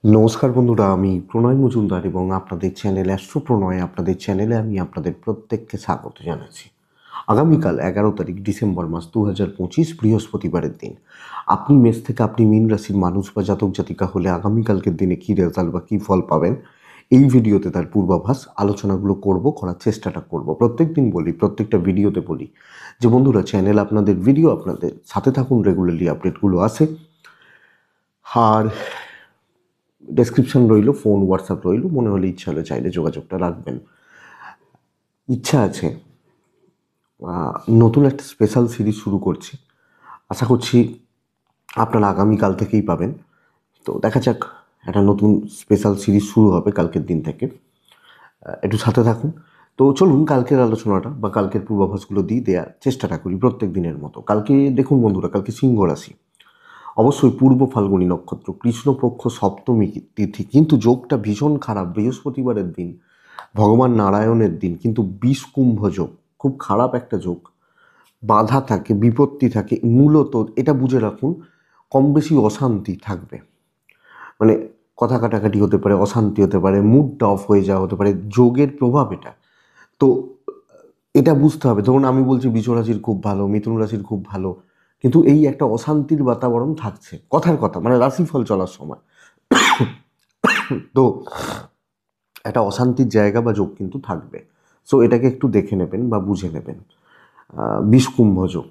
নমস্কার বন্ধুরা, আমি প্রণয় মজুমদার এবং আপনাদের চ্যানেল অ্যাস্ট্রো প্রণয় আপনাদের চ্যানেলে আমি আপনাদের প্রত্যেককে স্বাগত জানাচ্ছি। আগামীকাল 11 তারিখ ডিসেম্বর মাস 2025 বৃহস্পতিবারের দিন। আপনি মেষ থেকে আপনি মীন রাশির মানুষ বা জাতক জাতিকা হলে আগামীকালকের দিনে কী রেজাল্ট বা কী ফল পাবেন এই ভিডিওতে তার পূর্বাভাস আলোচনাগুলো করার চেষ্টাটা করব। প্রত্যেক দিন বলি, প্রত্যেকটা ভিডিওতে বলি যে বন্ধুরা, চ্যানেল আপনাদের, ভিডিও আপনাদের, সাথে থাকুন, রেগুলারলি আপডেটগুলো আসে। আর ডেসক্রিপশন রইল, ফোন হোয়াটসঅ্যাপ রইল, মনে হলে ইচ্ছা হলে চাইলে যোগাযোগটা রাখবেন। ইচ্ছা আছে, নতুন একটা স্পেশাল সিরিজ শুরু করছি, আশা করছি আপনারা আগামীকাল থেকেই পাবেন। তো দেখা যাক, একটা নতুন স্পেশাল সিরিজ শুরু হবে কালকের দিন থেকে, একটু সাথে থাকুন। তো চলুন কালকের আলোচনাটা বা কালকের পূর্বাভাসগুলো দেওয়ার চেষ্টাটা করি প্রত্যেক দিনের মতো। কালকে দেখুন বন্ধুরা, কালকে সিংহ রাশি, অবশ্যই পূর্ব ফাল্গুনী নক্ষত্র, কৃষ্ণপক্ষ সপ্তমী তিথি, কিন্তু যোগটা ভীষণ খারাপ। বৃহস্পতিবারের দিন, ভগবান নারায়ণের দিন, কিন্তু বিষ কুম্ভ যোগ, খুব খারাপ একটা যোগ। বাধা থাকে, বিপত্তি থাকে, মূলত এটা বুঝে রাখুন, কম বেশি অশান্তি থাকবে। মানে কথা কাটাকাটি হতে পারে, অশান্তি হতে পারে, মুডটা অফ হয়ে যাওয়া হতে পারে, যোগের প্রভাব এটা। তো এটা বুঝতে হবে। ধরুন আমি বলছি বৃষ রাশির খুব ভালো, মিথুন রাশির খুব ভালো, কিন্তু এই একটা অশান্তির বাতাবরণ থাকছে, কথার কথা, মানে রাশিফল চলার সময়। তো একটা অশান্তির জায়গা বা যোগ কিন্তু থাকবে। সো এটাকে একটু দেখে নেবেন বা বুঝে নেবেন। বিষকুম্ভ যোগ,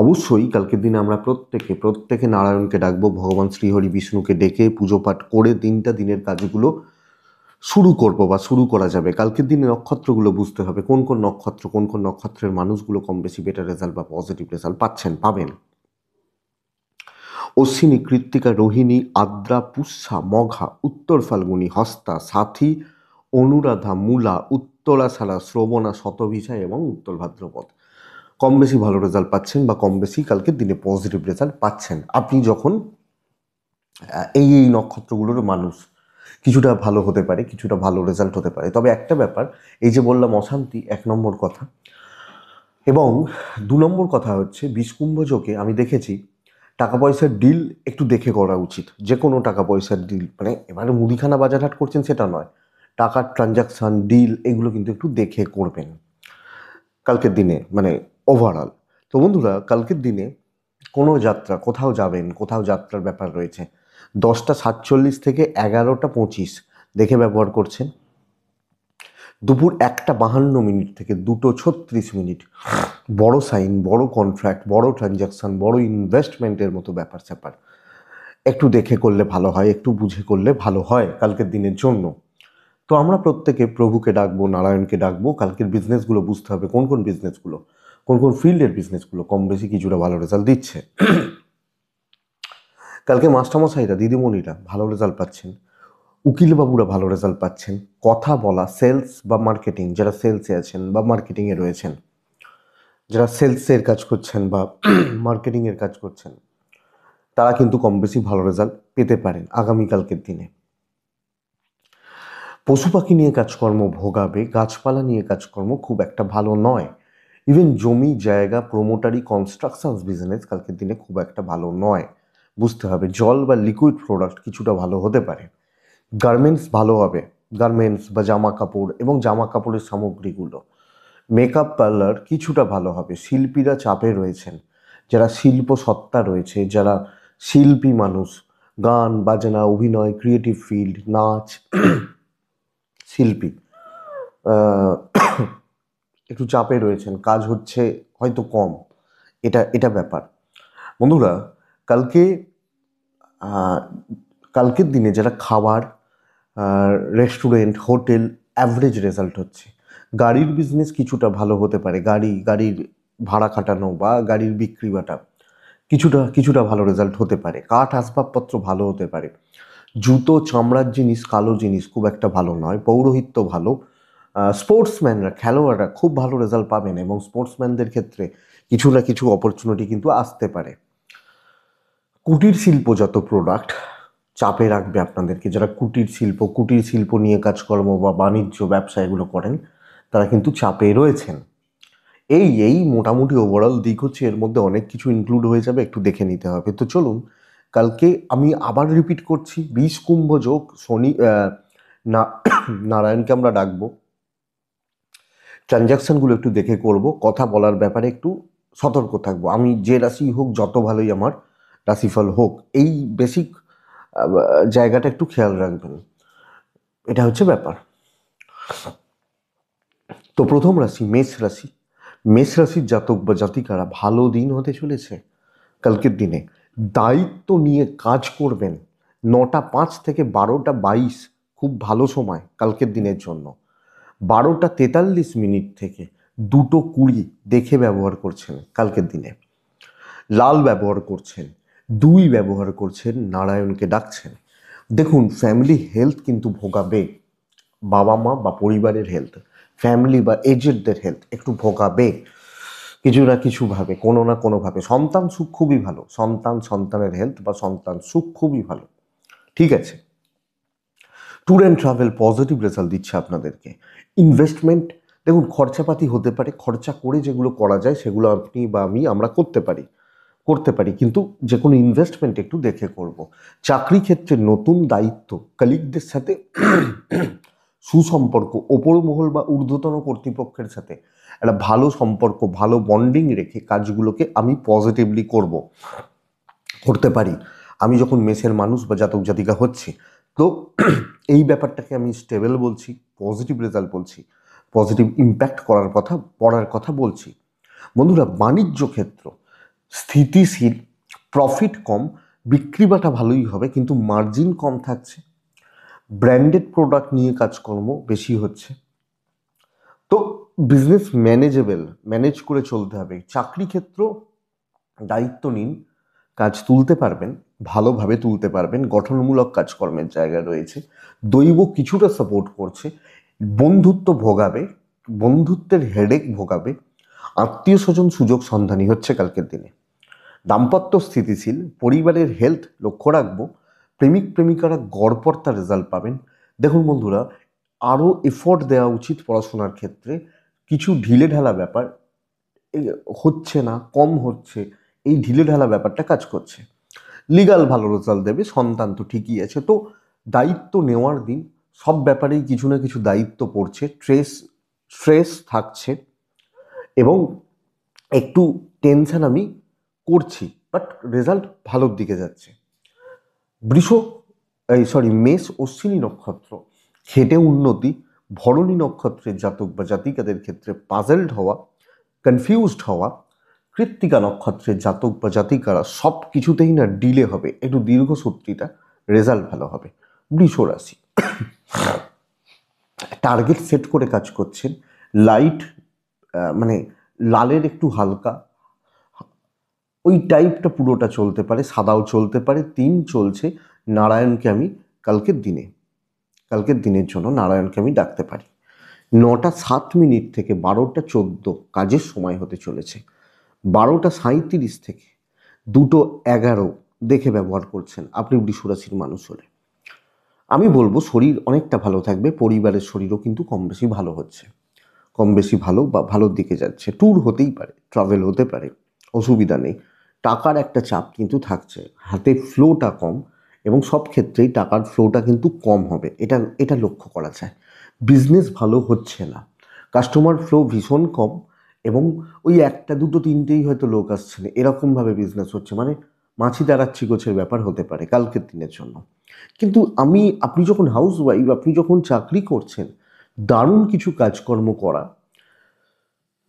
অবশ্যই কালকের দিনে আমরা প্রত্যেকে নারায়ণকে ডাকবো, ভগবান শ্রীহরি বিষ্ণুকে ডেকে পুজো পাঠ করে দিনের কাজগুলো শুরু করব বা শুরু করা যাবে। কালকের দিনে নক্ষত্রগুলো বুঝতে হবে, কোন কোন নক্ষত্র, কোন কোন নক্ষত্রের মানুষগুলো কম বেশি বেটার রেজাল্ট বা পজিটিভ রেজাল্ট পাবেন। অশ্বিনী, কৃত্তিকা, রোহিণী, আদ্রা, পুষ্যা, মঘা, উত্তর ফাল্গুনী, হস্তা, সাথী, অনুরাধা, মূলা, উত্তরাষাঢ়া, শ্রবণা, শতভিষা এবং উত্তর ভাদ্রপদ কম বেশি ভালো রেজাল্ট পাচ্ছেন বা কম বেশি কালকের দিনে পজিটিভ রেজাল্ট পাচ্ছেন। আপনি যখন এই নক্ষত্রগুলোর মানুষ, কিছুটা ভালো হতে পারে, কিছুটা ভালো রেজাল্ট হতে পারে। তবে একটা ব্যাপার, এই যে বললাম অশান্তি, 1 নম্বর কথা, এবং 2 নম্বর কথা হচ্ছে বিষকুম্ভ যোগে আমি দেখেছি টাকা পয়সার ডিল একটু দেখে করা উচিত। যে কোনো টাকা পয়সার ডিল, মানে এবারে মুদিখানা বাজারহাট করছেন সেটা নয়, টাকার ট্রানজাকশান, ডিল, এগুলো কিন্তু একটু দেখে করবেন কালকের দিনে, মানে ওভারঅল। তো বন্ধুরা, কালকের দিনে কোনো যাত্রা, কোথাও যাবেন, কোথাও যাত্রার ব্যাপার রয়েছে, 10টা 47 থেকে 11টা 25 দেখে ব্যবহার করছেন। দুপুর 1টা 52 থেকে 2টো 36, বড় সাইন, বড় কন্ট্রাক্ট, বড় ট্রানজাকশান, বড় ইনভেস্টমেন্টের মতো ব্যাপার স্যাপার একটু দেখে করলে ভালো হয়, একটু বুঝে করলে ভালো হয় কালকের দিনের জন্য। তো আমরা প্রত্যেকে প্রভুকে ডাকবো, নারায়ণকে ডাকবো। কালকের বিজনেসগুলো বুঝতে হবে, কোন কোন বিজনেসগুলো, কোন কোন ফিল্ডের বিজনেসগুলো কম বেশি কিছুটা ভালো রেজাল্ট দিচ্ছে। কালকে মাস্টারমশাইরা, দিদিমণিরা ভালো রেজাল্ট পাচ্ছেন, উকিলবাবুরা ভালো রেজাল্ট পাচ্ছেন। কথা বলা, সেলস বা মার্কেটিং, যারা সেলসে আছেন বা মার্কেটিংয়ে রয়েছেন, যারা সেলসের কাজ করছেন বা মার্কেটিংয়ের কাজ করছেন, তারা কিন্তু কম বেশি ভালো রেজাল্ট পেতে পারেন আগামীকালকের দিনে। পশু পাখি নিয়ে কাজকর্ম ভোগাবে, গাছপালা নিয়ে কাজকর্ম খুব একটা ভালো নয়। ইভেন জমি জায়গা, প্রোমোটারি, কনস্ট্রাকশনস বিজনেস কালকের দিনে খুব একটা ভালো নয়, বুঝতে হবে। জল বা লিকুইড প্রোডাক্ট কিছুটা ভালো হতে পারে। গার্মেন্টস ভালো হবে, গার্মেন্টস বা জামা কাপড় এবং জামা কাপড়ের সামগ্রীগুলো। মেকআপ পার্লার কিছুটা ভালো হবে। শিল্পীরা চাপে রয়েছেন, যারা শিল্প সত্তা রয়েছে, যারা শিল্পী মানুষ, গান বাজনা, অভিনয়, ক্রিয়েটিভ ফিল্ড, নাচ, শিল্পী, আহ, একটু চাপে রয়েছেন, কাজ হচ্ছে হয়তো কম, এটা এটা ব্যাপার। বন্ধুরা, কালকে কালকের দিনে যারা খাবার, রেস্টুরেন্ট, হোটেল, অ্যাভারেজ রেজাল্ট হচ্ছে। গাড়ির বিজনেস কিছুটা ভালো হতে পারে, গাড়ির ভাড়া খাটানো বা গাড়ির বিক্রি বাটা কিছুটা কিছুটা ভালো রেজাল্ট হতে পারে। কাঠ আসবাবপত্র ভালো হতে পারে। জুতো, চামড়ার জিনিস, কালো জিনিস খুব একটা ভালো নয়। পৌরোহিত্য ভালো। স্পোর্টসম্যানরা, খেলোয়াড়রা খুব ভালো রেজাল্ট পাবেন এবং স্পোর্টসম্যানদের ক্ষেত্রে কিছু না কিছু অপরচুনিটি কিন্তু আসতে পারে। কুটির শিল্প যত প্রোডাক্ট চাপে রাখবে আপনাদেরকে। যারা কুটির শিল্প নিয়ে কাজকর্ম বা বাণিজ্য ব্যবসা এগুলো করেন, তারা কিন্তু চাপে রয়েছেন। এই মোটামুটি ওভারঅল দিক হচ্ছে, এর মধ্যে অনেক কিছু ইনক্লুড হয়ে যাবে, একটু দেখে নিতে হবে। তো চলুন কালকে আমি আবার রিপিট করছি, 20 কুম্ভ যোগ, শনি না নারায়ণকে আমরা ডাকবো। ট্রানজাকশনগুলো একটু দেখে করব, কথা বলার ব্যাপারে একটু সতর্ক থাকবো। আমি যে রাশি হোক, যত ভালোই আমার রাশিফল হোক, এই বেসিক জায়গাটা একটু খেয়াল রাখবেন, এটা হচ্ছে ব্যাপার। তো প্রথম রাশি মেষ রাশি। মেষ রাশির জাতক বা জাতিকারা ভালো দিন হতে চলেছে কালকের দিনে। দায়িত্ব নিয়ে কাজ করবেন। 9টা 5 থেকে 12টা 22 খুব ভালো সময় কালকের দিনের জন্য। 12টা 43 মিনিট থেকে 2টো 20 দেখে ব্যবহার করছেন কালকের দিনে। লাল ব্যবহার করছেন, 2 ব্যবহার করছেন, নারায়ণকে ডাকছেন। দেখুন, ফ্যামিলি হেলথ কিন্তু ভোগাবে, বাবা মা বা পরিবারের হেলথ, ফ্যামিলি বা এজেডদের হেলথ একটু ভোগাবে কিছু না কিছুভাবে, কোনো না কোনোভাবে। সন্তান সুখ খুবই ভালো, সন্তানের হেলথ বা সন্তান সুখ খুবই ভালো, ঠিক আছে। Tour and travel positive result দিচ্ছে আপনাদেরকে। ইনভেস্টমেন্ট, দেখুন খরচাপাতি হতে পারে, খরচা করে যেগুলো করা যায় সেগুলো আপনি বা আমরা করতে পারি, কিন্তু যে কোনো ইনভেস্টমেন্ট একটু দেখে করব। চাকরি ক্ষেত্রে নতুন দায়িত্ব, কলিগদের সাথে সুসম্পর্ক, ওপর মহল বা ঊর্ধ্বতন কর্তৃপক্ষের সাথে একটা ভালো সম্পর্ক, ভালো বন্ডিং রেখে কাজগুলোকে আমি পজিটিভলি করতে পারি। আমি যখন মেষের মানুষ বা জাতক জাতিকা হচ্ছি, তো এই ব্যাপারটাকে আমি স্টেবল বলছি, পজিটিভ রেজাল্ট বলছি, পজিটিভ ইম্প্যাক্ট পড়ার কথা বলছি। বন্ধুরা, বাণিজ্য ক্ষেত্র স্থিতিশীল, প্রফিট কম, বিক্রি বাটা ভালোই হবে কিন্তু মার্জিন কম থাকছে। ব্র্যান্ডেড প্রোডাক্ট নিয়ে কাজকর্ম বেশি হচ্ছে, তো বিজনেস ম্যানেজ করে চলতে হবে। চাকরি ক্ষেত্র দায়িত্ব নিন, কাজ তুলতে পারবেন, ভালোভাবে তুলতে পারবেন, গঠনমূলক কাজকর্মের জায়গা রয়েছে। দৈব কিছুটা সাপোর্ট করছে। বন্ধুত্বের হেডেক ভোগাবে। আত্মীয় স্বজন সুযোগ সন্ধানী হচ্ছে কালকের দিনে। দাম্পত্য স্থিতিশীল, পরিবারের হেলথ লক্ষ্য রাখবো। প্রেমিক প্রেমিকারা গড়পড়তা রেজাল্ট পাবেন। দেখুন বন্ধুরা, আরও এফোর্ট দেওয়া উচিত পড়াশোনার ক্ষেত্রে। কিছু ঢিলেঢালা ব্যাপার হচ্ছে না, কম হচ্ছে, এই ঢিলেঢালা ব্যাপারটা কাজ করছে। লিগাল ভালো রেজাল্ট দেবে, সন্তান তো ঠিকই আছে। তো দায়িত্ব নেওয়ার দিন, সব ব্যাপারেই কিছু না কিছু দায়িত্ব পড়ছে, স্ট্রেস থাকছে এবং একটু টেনশন আমি করছি, বাট রেজাল্ট ভালোর দিকে যাচ্ছে। মেষ অশ্বিনী নক্ষত্র, খেটে উন্নতি। ভরণী নক্ষত্রের জাতক বা জাতিকাদের ক্ষেত্রে পাজেলড হওয়া, কনফিউজড হওয়া। কৃত্তিকা নক্ষত্রের জাতক বা জাতিকারা সব কিছুতেই না ডিলে হবে, একটু দীর্ঘসূত্রিতা, রেজাল্ট ভালো হবে। বৃষ রাশি, টার্গেট সেট করে কাজ করছেন। লাইট মানে লালের একটু হালকা ওই টাইপটা পুরোটা চলতে পারে, সাদাও চলতে পারে। 3 চলছে, নারায়ণকে আমি কালকের দিনের জন্য নারায়ণকে আমি ডাকতে পারি। 9টা 7 মিনিট থেকে 12টা 14 কাজের সময় হতে চলেছে। 12টা 37 থেকে 2টো 11 দেখে ব্যবহার করছেন আপনি বৃষ রাশির মানুষ হলে। আমি বলবো শরীর অনেকটা ভালো থাকবে, পরিবারের শরীরও কিন্তু কম বেশি ভালো হচ্ছে, কম বেশি ভালো বা ভালোর দিকে যাচ্ছে। ট্যুর হতেই পারে, ট্রাভেল হতে পারে, অসুবিধা নেই। টাকার একটা চাপ কিন্তু থাকছে, হাতে ফ্লোটা কম, এবং সব ক্ষেত্রেই টাকার ফ্লোটা কিন্তু কম হবে, এটা লক্ষ্য করা যায়। বিজনেস ভালো হচ্ছে না, কাস্টমার ফ্লো ভীষণ কম, এবং ওই 1টা 2টো 3টেই হয়তো লোক আসছে না, এরকমভাবে বিজনেস হচ্ছে, মানে মাছি দাঁড়াচ্ছি গোছের ব্যাপার হতে পারে কালকের দিনের জন্য। কিন্তু আপনি যখন হাউস ওয়াইফ, আপনি যখন চাকরি করছেন, দারুণ কিছু কাজকর্ম করা,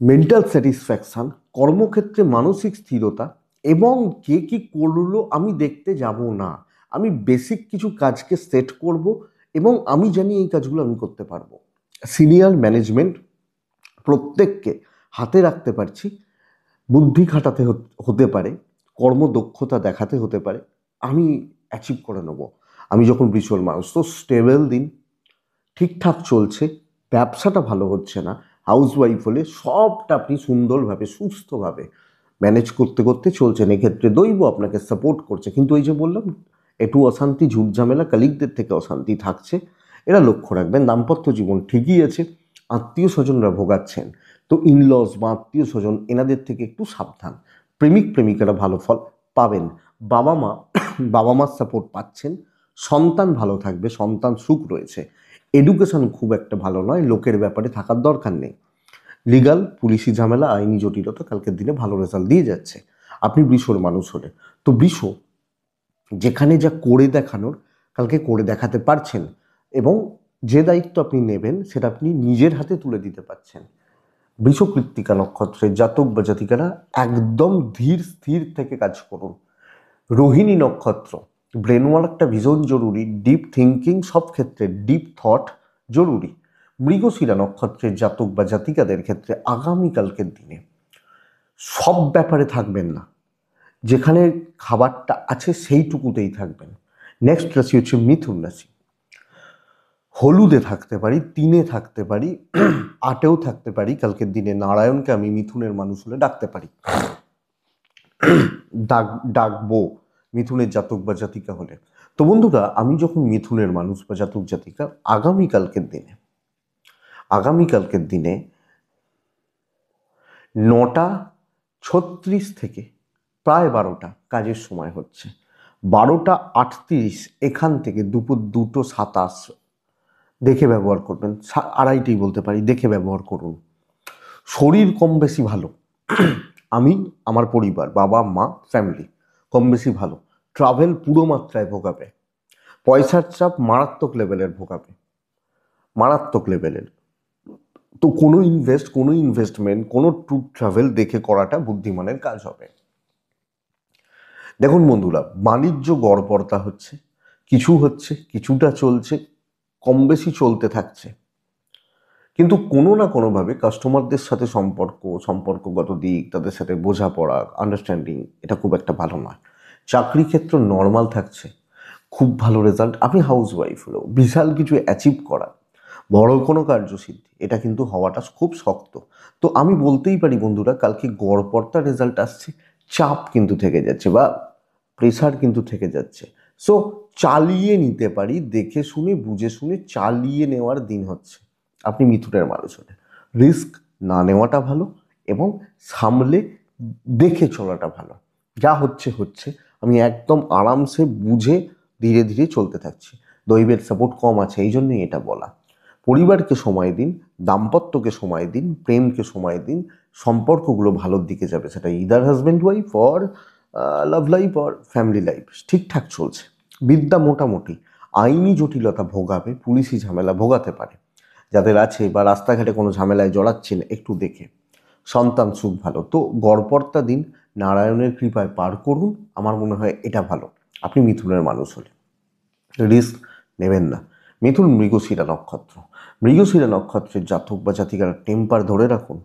মেন্টাল স্যাটিসফ্যাকশান, কর্মক্ষেত্রে মানসিক স্থিরতা, এবং কে কি করলো আমি দেখতে যাব না, আমি বেসিক কিছু কাজকে সেট করব এবং আমি জানি এই কাজগুলো আমি করতে পারবো। সিনিয়র ম্যানেজমেন্ট প্রত্যেককে হাতে রাখতে পারছি, বুদ্ধি খাটাতে হতে পারে, কর্মদক্ষতা দেখাতে হতে পারে, আমি অ্যাচিভ করে নেব। আমি যখন বৃষল মানুষ, তো স্টেবল দিন, ঠিকঠাক চলছে, ব্যবসাটা ভালো হচ্ছে না, হাউস ওয়াইফ হলে সবটা আপনি সুন্দরভাবে সুস্থভাবে ম্যানেজ করতে করতে চলছেন। এক্ষেত্রে দৈব আপনাকে সাপোর্ট করছে, কিন্তু ওই যে বললাম একটু অশান্তি, ঝুটঝামেলা, কালিগদের থেকে অশান্তি থাকছে, এরা লক্ষ্য রাখবেন। দাম্পত্য জীবন ঠিকই আছে, আত্মীয় স্বজনরা ভোগাচ্ছেন, তো ইনলস বা আত্মীয় স্বজন এনাদের থেকে একটু সাবধান। প্রেমিক প্রেমিকারা ভালো ফল পাবেন। বাবা মা বাবা মার সাপোর্ট পাচ্ছেন, সন্তান ভালো থাকবে, সন্তান সুখ রয়েছে। এডুকেশন খুব একটা ভালো নয়, লোকের ব্যাপারে থাকার দরকার নেই। লিগাল পুলিশি ঝামেলা, আইনি জটিলতা কালকের দিনে ভালো রেজাল্ট দিয়ে যাচ্ছে। আপনি বৃষর মানুষ হলে তো বৃষ যেখানে যা করে দেখানোর কালকে করে দেখাতে পারছেন, এবং যে দায়িত্ব আপনি নেবেন সেটা আপনি নিজের হাতে তুলে দিতে পারছেন। বৃষ কৃত্তিকা নক্ষত্রের জাতক বা জাতিকারা একদম ধীর স্থির থেকে কাজ করুন। রোহিণী নক্ষত্র, ব্রেন ওয়ার্কটা ভীষণ জরুরি, ডিপ থিঙ্কিং সব ক্ষেত্রে ডিপ থট জরুরি। মৃগশিরা নক্ষত্রের জাতক বা জাতিকাদের ক্ষেত্রে আগামীকালকের দিনে সব ব্যাপারে থাকবেন না, যেখানে খাবারটা আছে সেইটুকুতেই থাকবেন। নেক্সট রাশি হচ্ছে মিথুন রাশি। হলুদে থাকতে পারি, 3-এ থাকতে পারি, 8-এও থাকতে পারি, কালকের দিনে নারায়ণকে আমি মিথুনের মানুষ হলে ডাকতে পারি, ডাকবো মিথুনের জাতক বা জাতিকা হলে। তো বন্ধুরা, আমি যখন মিথুনের মানুষ বা জাতক জাতিকা, আগামীকালকের দিনে 9:36 থেকে প্রায় 12টা কাজের সময় হচ্ছে। 12:38 এখান থেকে দুপুর 2:27 দেখে ব্যবহার করবেন, 2:30 বলতে পারি, দেখে ব্যবহার করুন। শরীর কম বেশি ভালো, আমি, আমার পরিবার, বাবা মা ফ্যামিলি কম বেশি ভালো। ট্রাভেল পুরো মাত্রায় ভোগাবে, পয়সার চাপ মারাত্মক লেভেলের ভোগাবে, মারাত্মক লেভেলের। তো কোনো ইনভেস্টমেন্ট, কোনো ট্যুর ট্রাভেল দেখে করাটা বুদ্ধিমানের কাজ হবে। দেখুন বন্ধুরা, বাণিজ্য গড়পড়তা হচ্ছে, কিছুটা চলছে, কম বেশি চলতে থাকছে, কিন্তু কোনো না কোনোভাবে কাস্টমারদের সাথে সম্পর্কগত দিক, তাদের সাথে বোঝাপড়া, আন্ডারস্ট্যান্ডিং, এটা খুব একটা ভালো নয়। চাকরি ক্ষেত্র নর্মাল থাকছে, খুব ভালো রেজাল্ট। আপনি হাউস ওয়াইফ হলেও বিশাল কিছু অ্যাচিভ করা, বড় কোনো কার্যসিদ্ধি, এটা কিন্তু হওয়াটা খুব শক্ত। তো আমি বলতেই পারি বন্ধুরা, কালকে গড়পড়তা রেজাল্ট আসছে, চাপ কিন্তু থেকে যাচ্ছে বা প্রেশার কিন্তু থেকে যাচ্ছে। সো চালিয়ে নিতে পারি, দেখে শুনে বুঝে শুনে চালিয়ে নেওয়ার দিন হচ্ছে। আপনি মিথুনের মানুষ হলে রিস্ক না নেওয়াটা ভালো, এবং সামলে দেখে চলাটা ভালো। যা হচ্ছে, আমি একদম আরামসে বুঝে ধীরে ধীরে চলতে থাকছি। দৈবের সাপোর্ট কম আছে, এই জন্যই এটা বলা। পরিবারকে সময় দিন, দাম্পত্যকে সময় দিন, প্রেমকে সময় দিন, সম্পর্কগুলো ভালোর দিকে যাবে। সেটা either husband wife or love life or family life ঠিকঠাক চলছে। বিদ্যা মোটামুটি, আইনি জটিলতা ভোগাবে, পুলিশি ঝামেলা ভোগাতে পারে, যাদের আছে, বা রাস্তাঘাটে কোনো ঝামেলায় জড়াচ্ছেন একটু দেখে। সন্তান সুখ ভালো। তো গড়পড়তা দিন নারায়ণের কৃপায় পার করুন, আমার মনে হয় এটা ভালো। আপনি মিথুনের মানুষ হলে রিস্ক নেবেন না। মিথুন মৃগশিরা নক্ষত্র, মৃগশিরা নক্ষত্রের জাতক বা জাতিকারা টেম্পার ধরে রাখুন,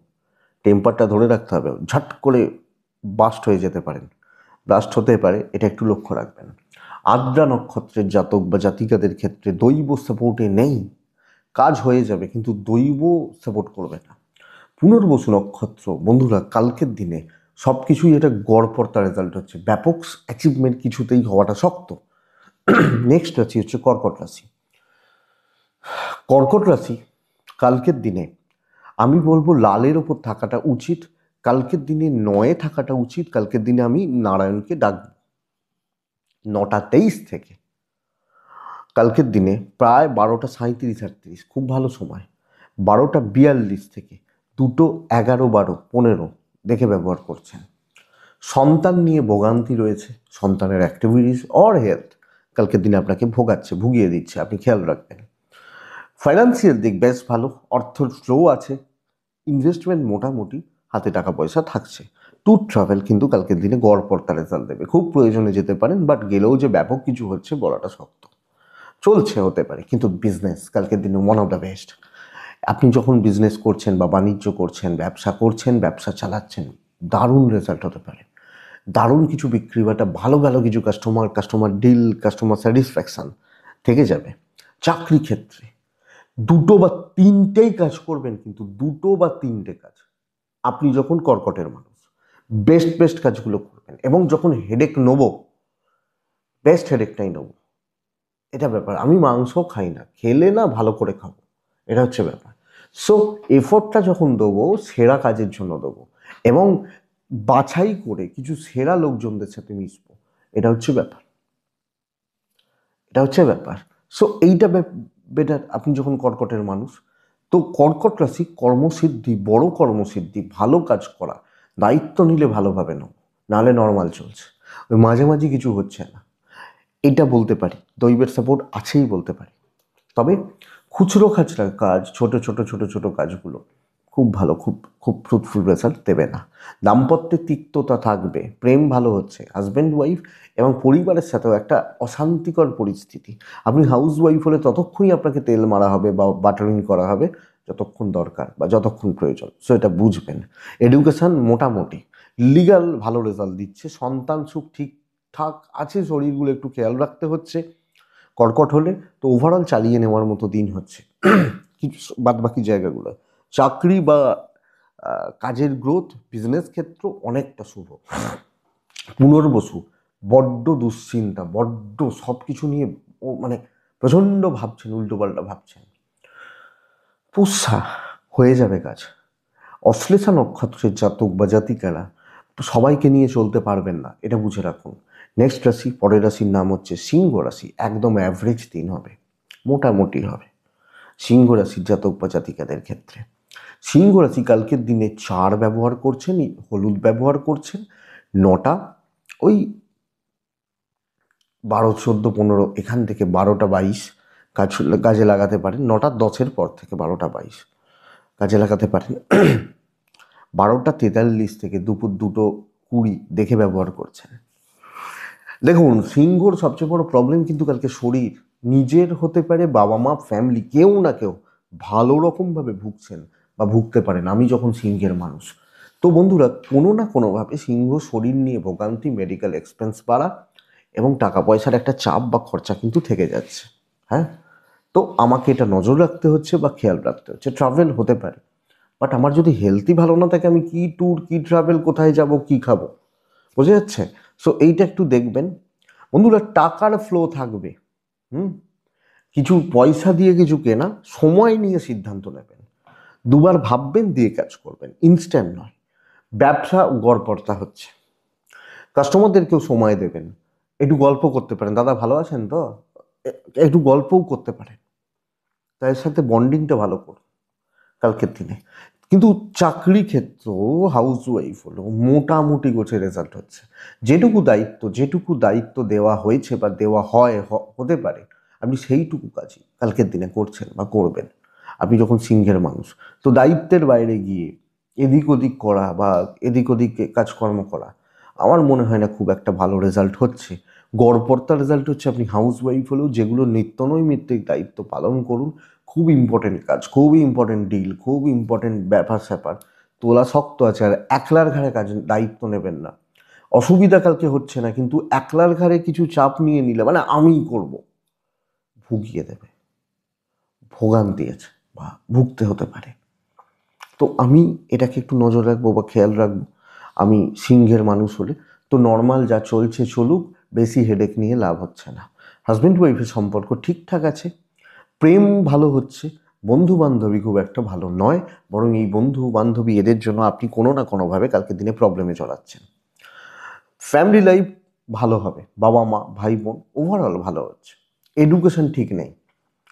টেম্পারটা ধরে রাখতে হবে। ঝট করে বাস্ট হয়ে যেতে পারেন, ব্লাস্ট হতে পারে, এটা একটু লক্ষ্য রাখবেন। আদ্রা নক্ষত্রের জাতক বা জাতিকাদের ক্ষেত্রে দৈব সাপোর্টে নেই, কাজ হয়ে যাবে কিন্তু দৈব সাপোর্ট করবে না। পুনর্বসু নক্ষত্র বন্ধুরা, কালকের দিনে সব কিছুই এটা গড়পড়তা রেজাল্ট হচ্ছে, ব্যাপক অ্যাচিভমেন্ট কিছুতেই হওয়াটা শক্ত। নেক্সট রাশি হচ্ছে কর্কট রাশি। কর্কট রাশি কালকের দিনে আমি বলবো লালের ওপর থাকাটা উচিত, কালকের দিনে 9-এ থাকাটা উচিত। কালকের দিনে আমি নারায়ণকে ডাকব 9:23 থেকে। কালকের দিনে প্রায় 12:37-38 খুব ভালো সময়। 12:42 থেকে 2:11-12-15 দেখে ব্যবহার করছেন। সন্তান নিয়ে ভোগান্তি রয়েছে, সন্তানের অ্যাক্টিভিটিস অর হেলথ কালকের দিনে আপনাকে ভুগিয়ে দিচ্ছে, আপনি খেয়াল রাখবেন। ফাইন্যান্সিয়াল দিক বেশ ভালো, অর্থ ফ্লো আছে, ইনভেস্টমেন্ট মোটামুটি, হাতে টাকা পয়সা থাকছে। ট্যুর ট্রাভেল কিন্তু কালকের দিনে গড়পড়তা রেজাল্ট দেবে, খুব প্রয়োজনে যেতে পারেন, বাট গেলেও যে ব্যাপক কিছু হচ্ছে বলাটা শক্ত। চলছে হতে পারে, কিন্তু বিজনেস কালকের দিনে ওয়ান অফ দ্য বেস্ট। আপনি যখন বিজনেস করছেন বা বাণিজ্য করছেন, ব্যবসা চালাচ্ছেন, দারুণ রেজাল্ট হতে পারে, দারুণ কিছু বিক্রি বাটা, ভালো কিছু কাস্টমার ডিল, কাস্টমার স্যাটিসফ্যাকশান থেকে যাবে। চাকরি ক্ষেত্রে 2 বা 3টেই কাজ করবেন, কিন্তু 2 বা 3টে কাজ আপনি যখন কর্কটের মানুষ বেস্ট কাজগুলো করবেন, এবং যখন হেডেক নেব, বেস্ট হেডেকটাই নেব, এটা ব্যাপার। আমি মাংস খাই না, খেলে না ভালো করে খাবো, এটা হচ্ছে ব্যাপার। সো এফোর্টটা যখন দেবো সেরা কাজের জন্য দেবো, এবং বাছাই করে কিছু সেরা লোকজনদের সাথে মিশবো, এটা হচ্ছে ব্যাপার, এটা হচ্ছে ব্যাপার। সো এইটা বেটার। আপনি যখন কর্কটের মানুষ, তো কর্কট রাশি কর্মসিদ্ধি, বড় কর্মসিদ্ধি, ভালো কাজ করা, দায়িত্ব নিলে ভালোভাবে নাও, নাহলে নর্মাল চলছে, ওই মাঝে মাঝে কিছু হচ্ছে না, এটা বলতে পারি। দৈবের সাপোর্ট আছেই বলতে পারি। তবে খুচরো খাচরা কাজ, ছোট ছোট ছোট ছোট কাজগুলো খুব ভালো, খুব খুব ফ্রুটফুল রেজাল্ট দেবে না। দাম্পত্যে তিক্ততা থাকবে, প্রেম ভালো হচ্ছে, হাজব্যান্ড ওয়াইফ এবং পরিবারের সাথেও একটা অশান্তিকর পরিস্থিতি। আপনি হাউস ওয়াইফ হলে ততক্ষণই আপনাকে তেল মারা হবে বা বাটারিং করা হবে যতক্ষণ দরকার বা যতক্ষণ প্রয়োজন। সো এটা বুঝবেন। এডুকেশান মোটামুটি, লিগাল ভালো রেজাল্ট দিচ্ছে, সন্তান সুখ ঠিকঠাক আছে, শরীরগুলো একটু খেয়াল রাখতে হচ্ছে। কর্কট হলে তো ওভারঅল চালিয়ে নেওয়ার মতো দিন হচ্ছে। কিছু বাদ বাকি জায়গাগুলো, চাকরি বা কাজের গ্রোথ, বিজনেস ক্ষেত্র অনেকটা শুভ। পুনর্বসু বড্ড দুশ্চিন্তা, বড্ড সব কিছু নিয়ে ও মানে প্রচণ্ড ভাবছেন, উল্টোপাল্টা ভাবছেন। পুষ্যা হয়ে যাবে কাজ। অশ্লেষা নক্ষত্রের জাতক বা জাতিকারা সবাইকে নিয়ে চলতে পারবেন না, এটা বুঝে রাখুন। নেক্সট রাশি, পরের রাশির নাম হচ্ছে সিংহ রাশি। একদম অ্যাভারেজ দিন হবে, মোটামুটি হবে সিংহ রাশির জাতক বা জাতিকাদের ক্ষেত্রে। সিংহ রাশি কালকের দিনে 4 ব্যবহার করছেন, হলুদ ব্যবহার করছেন, 9টা ওই 12, 14, 15 এখান থেকে 12টা 22 কাজে লাগাতে পারেন। 9টা 10-এর পর থেকে 12টা 22 কাজে লাগাতে পারেন। 12টা 43 থেকে দুপুর 2টো 20 দেখে ব্যবহার করছেন। দেখুন, সিংহর সবচেয়ে বড় প্রবলেম কিন্তু কালকে শরীর। নিজের হতে পারে, বাবা মা, ফ্যামিলি, কেউ না কেউ ভালো রকমভাবে ভুগছেন বা ভুগতে পারেন। আমি যখন সিংহের মানুষ, তো বন্ধুরা কোনো না কোনোভাবে সিংহ শরীর নিয়ে ভোগান্তি, মেডিকেল এক্সপেন্স বাড়া এবং টাকা পয়সার একটা চাপ বা খরচা কিন্তু থেকে যাচ্ছে। হ্যাঁ, তো আমাকে এটা নজর রাখতে হচ্ছে বা খেয়াল রাখতে হচ্ছে। ট্রাভেল হতে পারে, বাট আমার যদি হেলথই ভালো না থাকে, আমি কি ট্যুর, কি ট্রাভেল, কোথায় যাব, কি খাবো, বোঝা যাচ্ছে? সো এইটা একটু দেখবেন বন্ধুরা। টাকার ফ্লো থাকবে, কিছু পয়সা দিয়ে কিছু কেনা, সময় নিয়ে সিদ্ধান্ত নেবেন, দুবার ভাববেন দিয়ে কাজ করবেন, ইনস্ট্যান্ট নয়। ব্যবসা গড়পড়তা হচ্ছে, কাস্টমারদেরকেও সময় দেবেন, একটু গল্প করতে পারেন, দাদা ভালো আছেন তো, একটু গল্পও করতে পারেন, তাদের সাথে বন্ডিংটা ভালো করুন কালকের দিনে। কিন্তু চাকরি ক্ষেত্র, হাউস ওয়াইফ হলো মোটামুটি গোছে রেজাল্ট হচ্ছে। যেটুকু দায়িত্ব দেওয়া হয়েছে বা দেওয়া হতে পারে, আপনি সেইটুকু কাজই কালকের দিনে করছেন বা করবেন। আপনি যখন সিংহের মানুষ, তো দায়িত্বের বাইরে গিয়ে এদিক ওদিক করা বা এদিক ওদিক কাজকর্ম করা আমার মনে হয় না খুব একটা ভালো রেজাল্ট হচ্ছে। গড়পড়তা রেজাল্ট হচ্ছে আপনি হাউস ওয়াইফ হলেও যেগুলো নিত্যনৈমিত্তিক দায়িত্ব পালন করুন। খুব ইম্পর্টেন্ট কাজ, খুবই ইম্পর্টেন্ট ডিল, খুব ইম্পর্টেন্ট ব্যাপার স্যাপার তোলা শক্ত আছে। আর একলার ঘাড়ে কাজ দায়িত্ব নেবেন না। অসুবিধা কালকে হচ্ছে না, কিন্তু একলার ঘাড়ে কিছু চাপ নিয়ে নিলে মানে আমিই করব, ভুগিয়ে দেবে, ভোগান্তি আছে বা ভুগতে হতে পারে। তো আমি এটাকে একটু নজর রাখবো বা খেয়াল রাখবো। আমি সিংহের মানুষ হলে তো নর্মাল যা চলছে চলুক, বেশি হেডেক নিয়ে লাভ হচ্ছে না। হাজব্যান্ড ওয়াইফের সম্পর্ক ঠিকঠাক আছে, প্রেম ভালো হচ্ছে, বন্ধু বান্ধবী খুব একটা ভালো নয়, বরং এই বন্ধু বান্ধবী এদের জন্য আপনি কোনো না কোনোভাবে কালকের দিনে প্রবলেমে জড়াচ্ছেন। ফ্যামিলি লাইফ ভালো হবে, বাবা মা, ভাই বোন ওভারঅল ভালো হচ্ছে। এডুকেশন ঠিক নেই,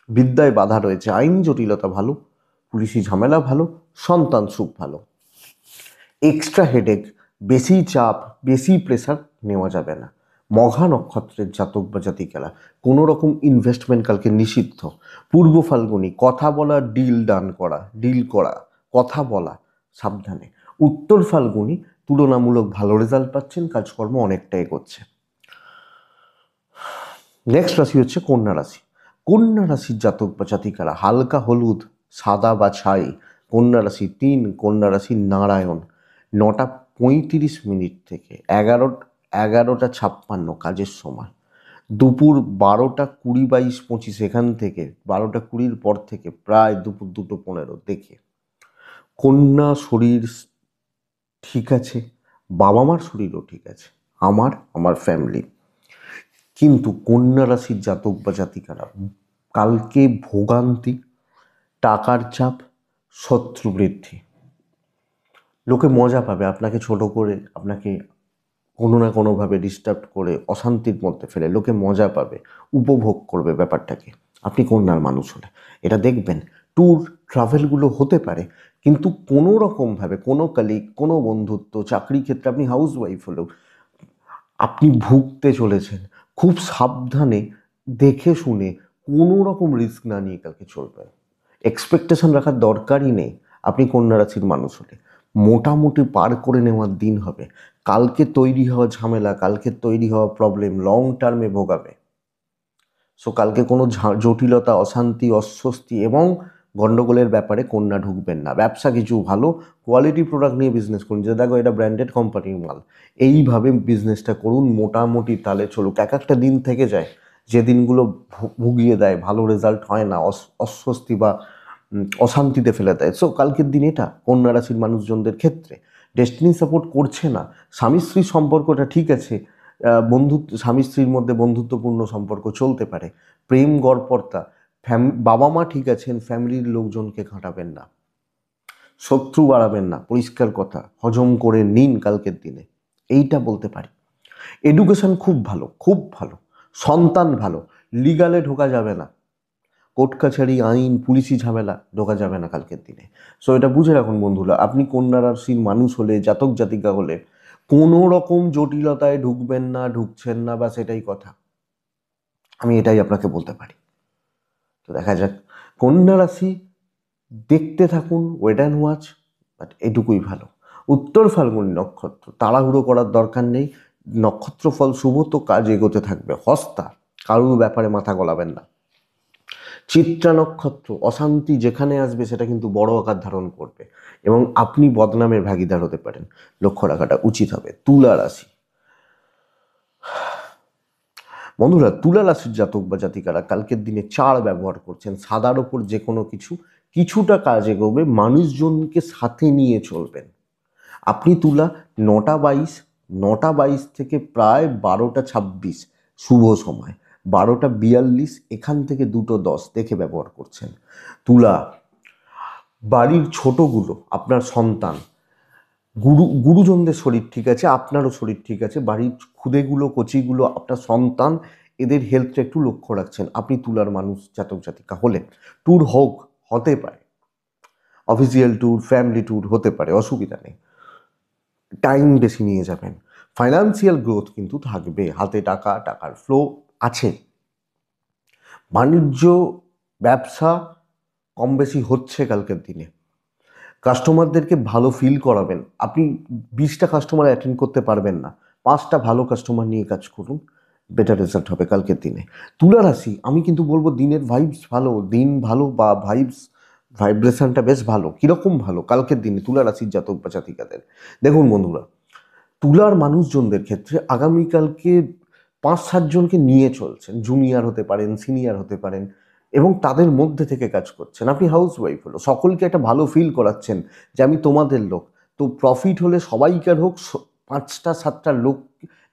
বিদ্যায় বাধা রয়েছে, আইনি জটিলতা ভালো, পুলিশি ঝামেলা ভালো, সন্তান সুখ ভালো। এক্সট্রা হেডেক, বেশি চাপ, বেশি প্রেশার নেওয়া যাবে না। মঘা নক্ষত্রের জাতক বা জাতিকারা কোনো রকম ইনভেস্টমেন্ট কালকে নিষিদ্ধ। পূর্ব ফাল্গুনি কথা বলা, ডিল করা, কথা বলা সাবধানে। উত্তর ফাল্গুনি তুলনামূলক ভালো রেজাল্ট পাচ্ছেন, কাজকর্ম অনেকটা এগোচ্ছে। নেক্সট রাশি হচ্ছে কন্যা রাশি। কন্যা রাশির জাতক বা জাতিকারা হালকা হলুদ, সাদা বা ছাই, কন্যা রাশি 3, কন্যা রাশি নারায়ণ। 9টা 35 থেকে 11টা 56 কাজের সময়, দুপুর 12টা 20, 22, 25 এখান থেকে 12টা 20 পর থেকে প্রায় দুপুর 2টো 15 দেখে কন্যা শরীর ঠিক আছে, বাবা মার শরীরও ঠিক আছে, আমার ফ্যামিলি। কিন্তু কন্যা রাশির জাতক বা জাতিকারা কালকে ভোগান্তি, টাকার চাপ, শত্রু বৃদ্ধি। লোকে মজা পাবে আপনাকে ছোট করে, আপনাকে কোনো না কোনোভাবে ডিস্টার্ব করে অশান্তির মধ্যে ফেলে লোকে মজা পাবে, উপভোগ করবে ব্যাপারটাকে। আপনি কন্যার মানুষ হলে এটা দেখবেন। ট্যুর ট্রাভেলগুলো হতে পারে, কিন্তু কোনো রকমভাবে কোনো কলিগ, কোনো বন্ধুত্ব, চাকরি ক্ষেত্রে আপনি হাউস ওয়াইফ হলেও আপনি ভুগতে চলেছেন। খুব সাবধানে দেখে শুনে কোনো রকম রিস্ক না নিয়ে কালকে চলবেন। এক্সপেকটেশন রাখার দরকারই নেই। আপনি কন্যা রাশির মানুষ হলে মোটামুটি পার করে নেওয়ার দিন হবে। কালকে তৈরি হওয়া ঝামেলা, কালকে তৈরি হওয়া প্রবলেম লং টার্মে ভোগাবে। সো কালকে কোনো জটিলতা, অশান্তি, অস্বস্তি এবং গণ্ডগোলের ব্যাপারে কন্যা ঢুকবেন না। ব্যবসা কিছু ভালো কোয়ালিটি প্রোডাক্ট নিয়ে বিজনেস করুন, যে দেখো এটা ব্র্যান্ডেড কোম্পানির মাল, এইভাবে বিজনেসটা করুন। মোটামুটি তালে চলুক। এক একটা দিন থেকে যায় যে দিনগুলো ভুগিয়ে দেয়, ভালো রেজাল্ট হয় না, অস্বস্তি বা অশান্তিতে ফেলে দেয়। সো কালকের দিন এটা কন্যা রাশির মানুষজনদের ক্ষেত্রে ডেস্টিনি সাপোর্ট করছে না। স্বামী স্ত্রীর সম্পর্কটা ঠিক আছে, বন্ধুত্ব, স্বামী স্ত্রীর মধ্যে বন্ধুত্বপূর্ণ সম্পর্ক চলতে পারে, প্রেম গড়পড়তা, বাবা মা ঠিক আছেন, ফ্যামিলির লোকজনকে ঘাঁটাবেন না, শত্রু বাড়াবেন না, পরিষ্কার কথা, হজম করে নিন কালকের দিনে, এইটা বলতে পারি। এডুকেশন খুব ভালো, খুব ভালো, সন্তান ভালো, লিগালে ঢোকা যাবে না, কোর্ট কাছারি, আইন, পুলিশি ঝামেলা ঢোকা যাবে না কালকের দিনে। সো এটা বুঝে রাখুন বন্ধুরা, আপনি কন্যা রাশির মানুষ হলে, জাতক জাতিকা হলে কোনো রকম জটিলতায় ঢুকবেন না, ঢুকছেন না, বা সেটাই কথা, আমি এটাই আপনাকে বলতে পারি। তো দেখা যাক। কন্যা রাশি দেখতে থাকুন, ওয়েট অ্যান্ড ওয়াচ, বাট এটুকুই ভালো। উত্তর ফাল্গুনী নক্ষত্র, তাড়াহুড়ো করার দরকার নেই। নক্ষত্র ফল শুভ, তো কাজ এগোতে থাকবে। হস্তা, কারুর ব্যাপারে মাথা গলাবেন না। চিত্রা নক্ষত্র, অশান্তি যেখানে আসবে সেটা কিন্তু বড় আকার ধারণ করবে এবং আপনি বদনামের ভাগিদার হতে পারেন। লক্ষ্য রাখাটা উচিত হবে। তুলা রাশি, বন্ধুরা তুলা রাশির জাতক বা জাতিকারা কালকের দিনে 4 ব্যবহার করছেন। সাদার ওপর যে কোনো কিছুটা কাজ এগোবে, মানুষজনকে সাথে নিয়ে চলবেন। আপনি তুলা, 9টা 22 থেকে প্রায় 12টা 26 শুভ সময়, 12টা 42 এখান থেকে 2টো 10 দেখে ব্যবহার করছেন। তুলা, বাড়ির ছোটগুলো, আপনার সন্তান, গুরুজনদের শরীর ঠিক আছে, আপনারও শরীর ঠিক আছে, বাড়ির খুদেগুলো, কচিগুলো, আপনার সন্তান, এদের হেলথটা একটু লক্ষ্য রাখছেন। আপনি তুলার মানুষ জাতক জাতিকা হলে ট্যুর হতে পারে, অফিসিয়াল ট্যুর, ফ্যামিলি ট্যুর হতে পারে, অসুবিধা নেই। টাইম বেশি নিয়ে যাবেন। ফাইন্যান্সিয়াল গ্রোথ কিন্তু থাকবে, হাতে টাকা, টাকার ফ্লো আছে। বাণিজ্য, ব্যবসা কম বেশি হচ্ছে কালকের দিনে। কাস্টমারদেরকে ভালো ফিল করাবেন। আপনি 20টা কাস্টমার অ্যাটেন্ড করতে পারবেন না, 5টা ভালো কাস্টমার নিয়ে কাজ করুন, বেটার রেজাল্ট হবে কালকের দিনে। তুলা রাশি, আমি কিন্তু বলবো দিনের ভাইবস ভালো, দিন ভালো, বা ভাইব্রেশনটা বেশ ভালো। কীরকম ভালো কালকের দিনে তুলা রাশির জাতক বা জাতিকাদের? দেখুন বন্ধুরা, তুলার মানুষজনদের ক্ষেত্রে আগামীকালকে 5-7 জনকে নিয়ে চলছেন। জুনিয়র হতে পারেন, সিনিয়র হতে পারেন, এবং তাদের মধ্যে থেকে কাজ করছেন। আপনি হাউস ওয়াইফ হলো, সকলকে একটা ভালো ফিল করাচ্ছেন যে আমি তোমাদের লোক। তো প্রফিট হলে সবাইকার হোক, 5টা 7টা লোক,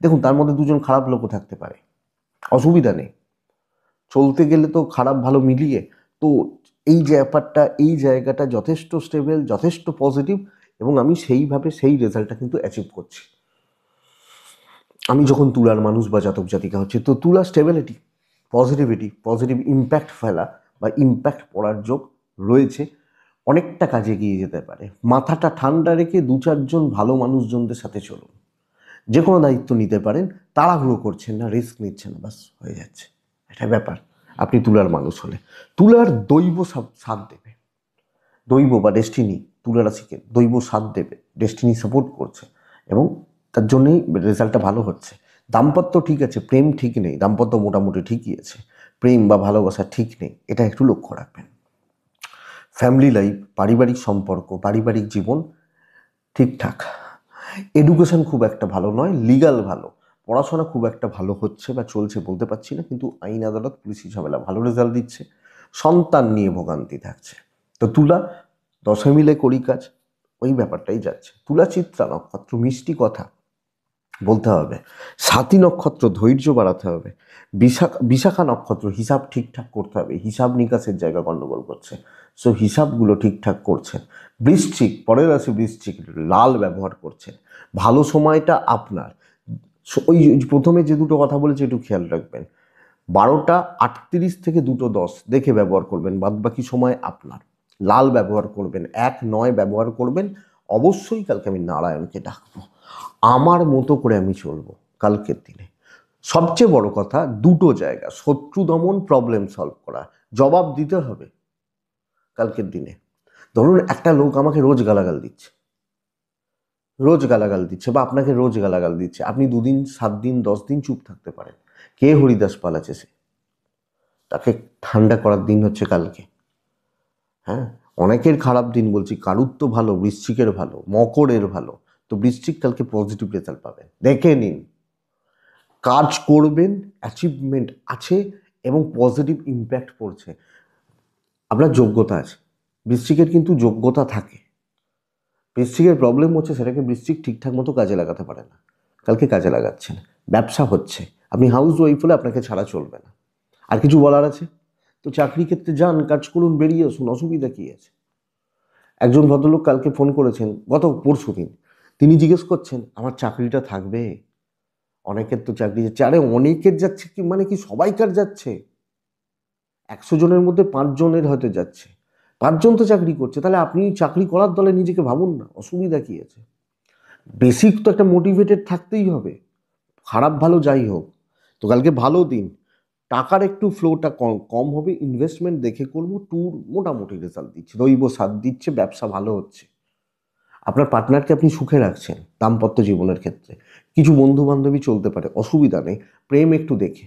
দেখুন তার মধ্যে 2জন খারাপ লোকও থাকতে পারে, অসুবিধা নেই, চলতে গেলে তো খারাপ ভালো মিলিয়ে। তো এই ব্যাপারটা, এই জায়গাটা যথেষ্ট স্টেবল, যথেষ্ট পজিটিভ, এবং আমি সেইভাবে সেই রেজাল্টটা কিন্তু অ্যাচিভ করছি আমি যখন তুলার মানুষ বা জাতক জাতিকা হচ্ছে। তো তুলা স্টেবিলিটি, পজিটিভিটি, পজিটিভ ইম্প্যাক্ট ফেলা বা ইম্প্যাক্ট পড়ার যোগ রয়েছে, অনেকটা কাজে এগিয়ে যেতে পারে। মাথাটা ঠান্ডা রেখে 2-4জন ভালো মানুষজনদের সাথে চলুন, যে কোনো দায়িত্ব নিতে পারেন, তাড়াহুড়ো করছেন না, রিস্ক নিচ্ছেন না, বাস হয়ে যাচ্ছে। এটা ব্যাপার আপনি তুলার মানুষ হলে। তুলার দৈব সাথ দেবে, দৈব বা ডেস্টিনি তুলা রাশিকে দৈব সাথ দেবে, ডেস্টিনি সাপোর্ট করছে, এবং তার জন্যই রেজাল্টটা ভালো হচ্ছে। দাম্পত্য ঠিক আছে, প্রেম ঠিক নেই। দাম্পত্য মোটামুটি ঠিকই আছে, প্রেম বা ভালোবাসা ঠিক নেই, এটা একটু লক্ষ্য রাখবেন। ফ্যামিলি লাইফ, পারিবারিক সম্পর্ক, পারিবারিক জীবন ঠিকঠাক। এডুকেশন খুব একটা ভালো নয়, লিগাল ভালো, পড়াশোনা খুব একটা ভালো হচ্ছে বা চলছে বলতে পারছি না, কিন্তু আইন আদালত, পুলিশি ঝামেলা ভালো রেজাল্ট দিচ্ছে। সন্তান নিয়ে ভোগান্তি থাকছে। তো তুলা, 10 মিলে করি কাজ, ওই ব্যাপারটাই যাচ্ছে। তুলা চিত্রা নক্ষত্র, মিষ্টি কথা বলতে হবে। স্বাতী নক্ষত্র, ধৈর্য বাড়াতে হবে। বিশাখা নক্ষত্র, হিসাব ঠিকঠাক করতে হবে, হিসাব নিকাশের জায়গা গণ্ডগোল করছে, সো হিসাবগুলো ঠিকঠাক করছেন। বৃশ্চিক, পরের রাশি বৃশ্চিক, লাল ব্যবহার করছেন। ভালো সময়টা আপনার, ওই প্রথমে যে দুটো কথা বলেছি একটু খেয়াল রাখবেন। 12:38 থেকে 2:10 দেখে ব্যবহার করবেন, বাদ বাকি সময় আপনার। লাল ব্যবহার করবেন, 1:09 ব্যবহার করবেন। অবশ্যই কালকে আমি নারায়ণকে ডাকবো, আমার মতো করে আমি চলবো কালকের দিনে। সবচেয়ে বড় কথা, দুটো জায়গা, শত্রু দমন, প্রবলেম সলভ করা, জবাব দিতে হবে কালকের দিনে। ধরুন একটা লোক আমাকে রোজ গালাগাল দিচ্ছে, বা আপনাকে রোজ গালাগাল দিচ্ছে, আপনি 2 দিন, 7 দিন, 10 দিন চুপ থাকতে পারেন। কে হরিদাস পাল আছে সে? তাকে ঠান্ডা করার দিন হচ্ছে কালকে। হ্যাঁ, অনেকের খারাপ দিন বলছি, কারুর তো ভালো, বৃশ্চিকের ভালো, মকরের ভালো। তো বৃশ্চিক কালকে পজিটিভ রেজাল্ট পাবেন, দেখে নিন। কাজ করবেন, অ্যাচিভমেন্ট আছে এবং পজিটিভ ইম্প্যাক্ট পড়ছে। আপনার যোগ্যতা আছে, বৃশ্চিকের কিন্তু যোগ্যতা থাকে। বৃশ্চিকের প্রবলেম হচ্ছে সেটাকে বৃশ্চিক ঠিকঠাক মতো কাজে লাগাতে পারে না। কালকে কাজে লাগাচ্ছেন, ব্যবসা হচ্ছে, আপনি হাউস ওয়াইফ হলে আপনাকে ছাড়া চলবে না। আর কিছু বলার আছে? তো চাকরি ক্ষেত্রে যান, কাজ করুন, বেরিয়ে আসুন, অসুবিধা কী আছে? একজন ভদ্রলোক কালকে ফোন করেছেন, গত পরশু দিন। তিনি জিজ্ঞেস করছেন আমার চাকরিটা থাকবে? অনেকের তো চাকরি যাচ্ছে। আরে অনেকের যাচ্ছে কি মানে কি, সবাইকার যাচ্ছে। 100 জনের মধ্যে 5 জনের হয়তো যাচ্ছে, 5 জন তো চাকরি করছে। তাহলে আপনি চাকরি করার দলে নিজেকে ভাবুন না, অসুবিধা কি আছে? বেসিক তো একটা মোটিভেটেড থাকতেই হবে, খারাপ ভালো যাই হোক। তো কালকে ভালো দিন, টাকার একটু ফ্লোটা কম কম হবে, ইনভেস্টমেন্ট দেখে করবো। ট্যুর মোটামুটি রেজাল্ট দিচ্ছে, দৈব সাথ দিচ্ছে, ব্যবসা ভালো হচ্ছে। আপনার পার্টনারকে আপনি সুখে রাখছেন দাম্পত্য জীবনের ক্ষেত্রে। কিছু বন্ধু বান্ধবী চলতে পারে, অসুবিধা নেই। প্রেম একটু দেখে,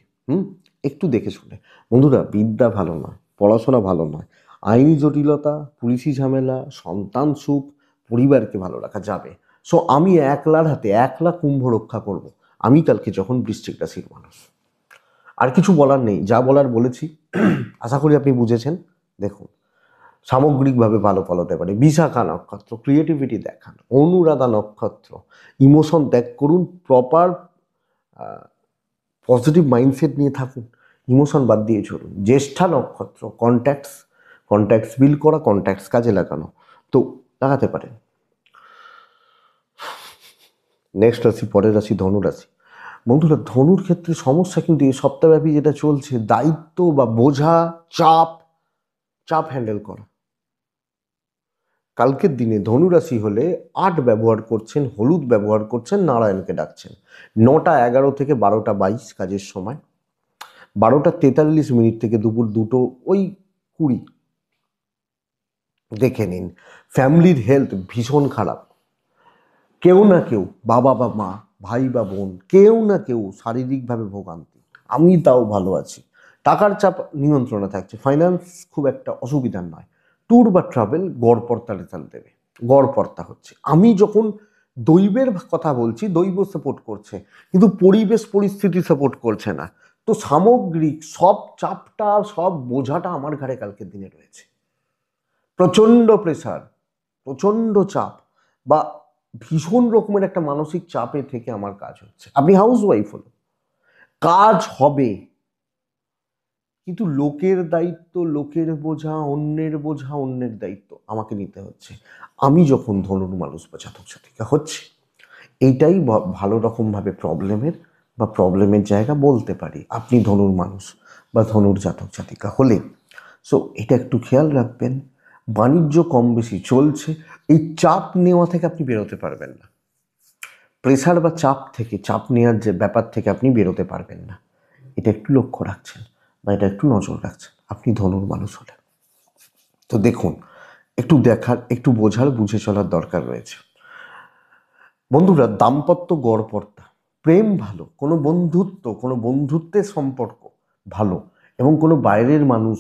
একটু দেখে শুনে। বন্ধুরা, বিদ্যা ভালো নয়, পড়াশোনা ভালো নয়, আইনি জটিলতা, পুলিশি ঝামেলা, সন্তান সুখ, পরিবারকে ভালো রাখা যাবে। সো আমি একলার হাতে 1 লাখ কুম্ভ রক্ষা করব, আমি কালকে যখন বৃশ্চিক রাশির মানুষ। আর কিছু বলার নেই, যা বলার বলেছি। আশা করি আপনি বুঝেছেন। দেখুন, সামগ্রিকভাবে ভালো ফল হতে পারে। বিশাখা নক্ষত্র, ক্রিয়েটিভিটি দেখান। অনুরাধা নক্ষত্র, ইমোশন ত্যাগ করুন, প্রপার পজিটিভ মাইন্ডসেট নিয়ে থাকুন, ইমোশন বাদ দিয়ে চলুন। জ্যেষ্ঠা নক্ষত্র, কন্ট্যাক্টস বিল্ড করা, কন্ট্যাক্টস কাজে লাগানো, তো লাগাতে পারেন। নেক্সট রাশি, পরের রাশি ধনুরাশি। বন্ধুরা, ধনুর ক্ষেত্রে সমস্যা কিন্তু এই সপ্তাহব্যাপী যেটা চলছে, দায়িত্ব বা বোঝা, চাপ হ্যান্ডেল করা। কালকের দিনে ধনুরাশি হলে 8 ব্যবহার করছেন, হলুদ ব্যবহার করছেন, নারায়ণকে ডাকছেন। 9:11 থেকে 12:22 কাজের সময়, 12:43 থেকে দুপুর 2:20 দেখে নিন। ফ্যামিলির হেলথ ভীষণ খারাপ। কেউ না কেউ, বাবা বা মা, ভাই বা বোন, কেউ না কেউ শারীরিকভাবে ভোগান্তি। আমি তাও ভালো আছি। টাকার চাপ নিয়ন্ত্রণে থাকছে, ফাইন্যান্স খুব একটা অসুবিধার নয়। ট্যুর বা ট্রাভেল গড়পড়তা রেজাল্ট দেবে, গড়পড়তা হচ্ছে। আমি যখন দৈবের কথা বলছি, দৈব সাপোর্ট করছে, কিন্তু পরিবেশ পরিস্থিতি সাপোর্ট করছে না। তো সামগ্রিক সব চাপটা, সব বোঝাটা আমার ঘাড়ে কালকের দিনে রয়েছে। প্রচণ্ড প্রেসার, প্রচণ্ড চাপ, বা ভীষণ রকমের একটা মানসিক চাপে থেকে আমার কাজ হচ্ছে। আপনি হাউস ওয়াইফ হলো, কাজ হবে, কিন্তু লোকের দায়িত্ব, লোকের বোঝা, অন্যের দায়িত্ব আমাকে নিতে হচ্ছে। আমি যখন ধনুর মানুষ বা জাতক জাতিকা হচ্ছে, এইটাই ভালো রকমভাবে প্রবলেমের জায়গা বলতে পারি। আপনি ধনুর মানুষ বা ধনুর জাতক জাতিকা হলে, সো এটা একটু খেয়াল রাখবেন। বাণিজ্য কম বেশি চলছে, এই চাপ নেওয়া থেকে আপনি বেরোতে পারবেন না। প্রেসার বা চাপ নেওয়ার যে ব্যাপার থেকে আপনি বেরোতে পারবেন না। এটা একটু লক্ষ্য রাখছেন বা এটা একটু নজর রাখছেন আপনি ধনুর মানুষ হলে। তো দেখুন, একটু দেখার, একটু বোঝার, বুঝে চলার দরকার রয়েছে। বন্ধুরা, দাম্পত্য গড়পড়তা, প্রেম ভালো, কোনো বন্ধুত্বের সম্পর্ক ভালো, এবং কোনো বাইরের মানুষ,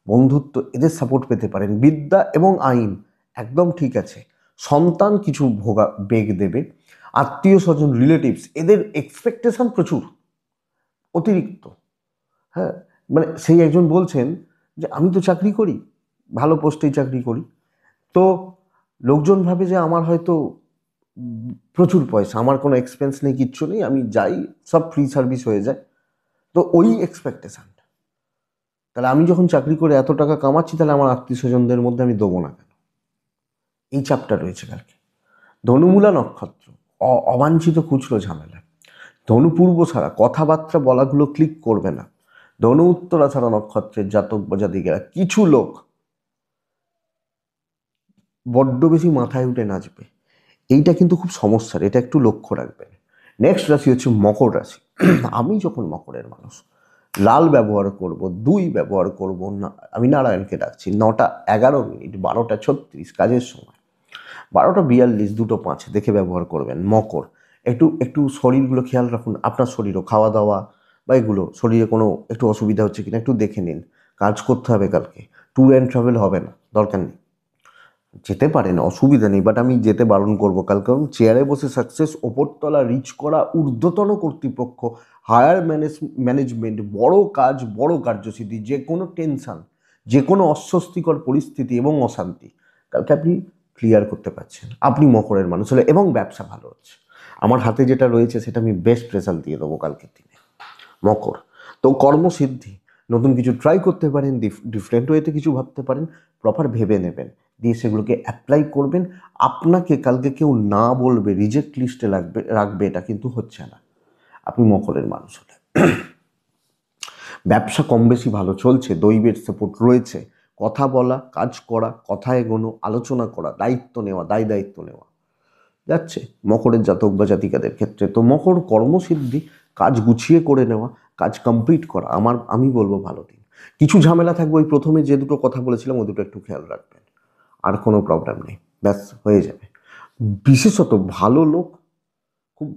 বন্ধুত্ব, এদের সাপোর্ট পেতে পারেন। বিদ্যা এবং আইন একদম ঠিক আছে। সন্তান কিছু বেগ দেবে। আত্মীয় স্বজন, রিলেটিভস, এদের এক্সপেকটেশন প্রচুর, অতিরিক্ত। হ্যাঁ, মানে সেই একজন বলছেন যে আমি তো চাকরি করি, ভালো পোস্টেই চাকরি করি, তো লোকজন ভাবে যে আমার হয়তো প্রচুর পয়সা, আমার কোনো এক্সপেন্স নেই, কিচ্ছু নেই, আমি যাই, সব ফ্রি সার্ভিস হয়ে যায়। তো ওই এক্সপেকটেশনটা, তাহলে আমি যখন চাকরি করে এত টাকা কামাচ্ছি, তাহলে আমার আত্মীয় স্বজনদের মধ্যে আমি দেবো না কেন? এই চাপটা রয়েছে কালকে। ধনুমূলা নক্ষত্র, অবাঞ্ছিত খুচরো ঝামেলা, ধনু পূর্ব ছাড়া কথাবার্তা বলাগুলো ক্লিক করবে না। ধনু উত্তরা ছাড়া নক্ষত্রের জাতক বা জাতিকেরা কিছু লোক বড্ড বেশি মাথায় উঠে নাচবে, এইটা কিন্তু খুব সমস্যার, এটা একটু লক্ষ্য রাখবেন। নেক্সট রাশি হচ্ছে মকর রাশি। আমি যখন মকরের মানুষ, লাল ব্যবহার করব, 2 ব্যবহার করব না, আমি নারায়ণকে ডাকছি। 9:11 12:36 কাজের সময়, 12:42 2:05 দেখে ব্যবহার করবেন। মকর, একটু একটু শরীরগুলো খেয়াল রাখুন, আপনার শরীরও, খাওয়া দাওয়া বা এগুলো, শরীরে কোনো একটু অসুবিধা হচ্ছে কিনা একটু দেখে নিন। কাজ করতে হবে কালকে, ট্যুর অ্যান্ড ট্রাভেল হবে না, দরকার নেই। যেতে পারেন, অসুবিধা নেই, বাট আমি যেতে বারণ করবো কাল, কারণ চেয়ারে বসে সাকসেস, ওপরতলা রিচ করা, ঊর্ধ্বতন কর্তৃপক্ষ, হায়ার ম্যানেজমেন্ট, বড় কাজ, বড় কার্যসিদ্ধি, যে কোনো টেনশন, যে কোনো অস্বস্তিকর পরিস্থিতি এবং অশান্তি কালকে আপনি ক্লিয়ার করতে পারছেন, আপনি মকরের মানুষ হলে, এবং ব্যবসা ভালো হচ্ছে। আমার হাতে যেটা রয়েছে সেটা আমি বেস্ট রেজাল্ট দিয়ে দেবো কালকের দিনে। মকর, তো কর্মসিদ্ধি, নতুন কিছু ট্রাই করতে পারেন, ডিফারেন্ট ওয়েতে কিছু ভাবতে পারেন, প্রপার ভেবে নেবেন, দিয়ে সেগুলোকে অ্যাপ্লাই করবেন। আপনাকে কালকে কেউ না বলবে, রিজেক্ট লিস্টে রাখবে, এটা কিন্তু হচ্ছে না, আপনি মকরের মানুষ হলে। ব্যবসা কম বেশি ভালো চলছে, দৈবের সাপোর্ট রয়েছে, কথা বলা, কাজ করা, কথা এগোনো, আলোচনা করা, দায়িত্ব নেওয়া, দায়িত্ব নেওয়া যাচ্ছে মকরের জাতক বা জাতিকাদের ক্ষেত্রে। তো মকর, কর্মসিদ্ধি, কাজ গুছিয়ে করে নেওয়া, কাজ কমপ্লিট করা, আমি বলবো ভালো দিন। কিছু ঝামেলা থাকবে, ওই প্রথমে যে দুটো কথা বলেছিলাম ওই দুটো একটু খেয়াল রাখবেন, আর কোনো প্রবলেম নেই, ব্যাস হয়ে যাবে। বিশেষত ভালো লোক, খুব